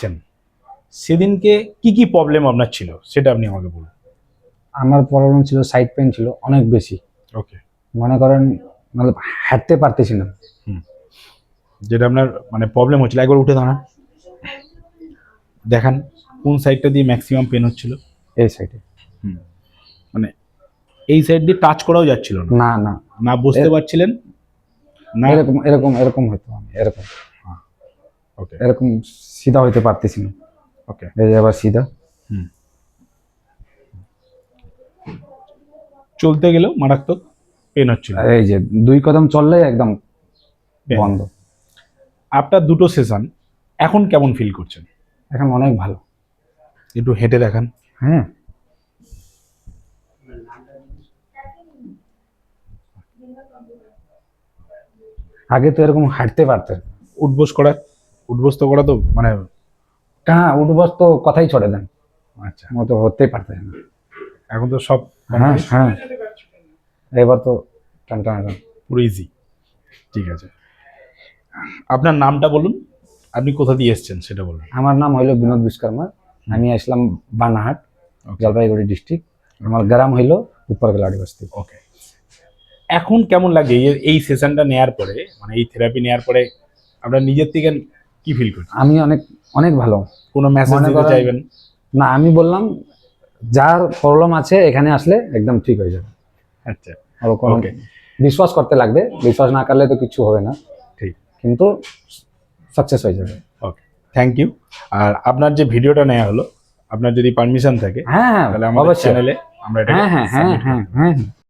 এসছেন সেদিনকে কি কি প্রবলেম আপনার ছিল সেটা আপনি আমাকে বলুন। আমার প্রবলেম ছিল সাইড পেন ছিল অনেক বেশি, ওকে। মনে করেন মানে হাঁটতে পারতেছি না। যেটা আপনার মানে প্রবলেম হচ্ছিল, একবার উঠে দাঁড়ান, দেখান কোন সাইডটা দিয়ে ম্যাক্সিমাম পেন হচ্ছিল। এই সাইডে মানে এই সাইড দিয়ে টাচ করাও যাচ্ছিল না, না না, না বসতে পারছিলেন না। এরকম এরকম এরকম হইতো, আমি এরকম ওকে এরকম সিধা হইতে পারতেছি না। ওকে। এই যে আবার সিধা। চলতে গেলেও মারাত্মক পেন হচ্ছিল। এই যে 2 কদম চললে একদম Pain। বন্ধ। আপনার দুটো সেশন এখন কেমন ফিল করছেন? এখন অনেক ভালো। একটু হেঁটে দেখান। হ্যাঁ, আগে তো এরকম হাঁটতে পারতেন। উঠবস তো করা তো মানে হ্যাঁ, উঠবস তো কথাই ছড়ে দেন, আচ্ছা, ও তো হতেই পারতেন না। এখন তো সব হ্যাঁ হ্যাঁ, এবার তো টান টান টান। পুরো ইজি। ঠিক আছে, আপনার নামটা বলুন, আপনি কোথা দিয়ে এসেছেন সেটা বলুন। আমার নাম হইল বিনোদ বিশ্বকর্মা, আমি আসলাম বানাহাট, Okay. জলপাইগুড়ি ডিস্ট্রিক্ট। আমার গ্রাম হইল উপরগেলাড়ি বস্তি। ওকে। এখন কেমন লাগে এই সেশনটা নেয়ার পরে, মানে এই থেরাপি নেয়ার পরে আপনার নিজের থেকে কি ফিল করছেন? আমি অনেক অনেক ভালো। কোনো মেসেজ মনে দিতে করেন- চাইবেন? না, আমি বললাম যার প্রবলেম আছে এখানে আসলে একদম ঠিক হয়ে যাবে। আচ্ছা, আর কোনো ওকে, বিশ্বাস করতে লাগবে, বিশ্বাস না করলে তো কিছু হবে না, ঠিক, কিন্তু সাকসেস হয়ে যাবে। ওকে, থ্যাংক ইউ। আর আপনার যে ভিডিওটা নেওয়া হলো, আপনার যদি পারমিশন থাকে হ্যাঁ হ্যাঁ, তাহলে আমাদের অবশ্যই। চ্যানেলে আমরা এটাকে হ্যাঁ হ্যাঁ হ্যাঁ submit হ্যাঁ করব। হ্যাঁ হ্যাঁ।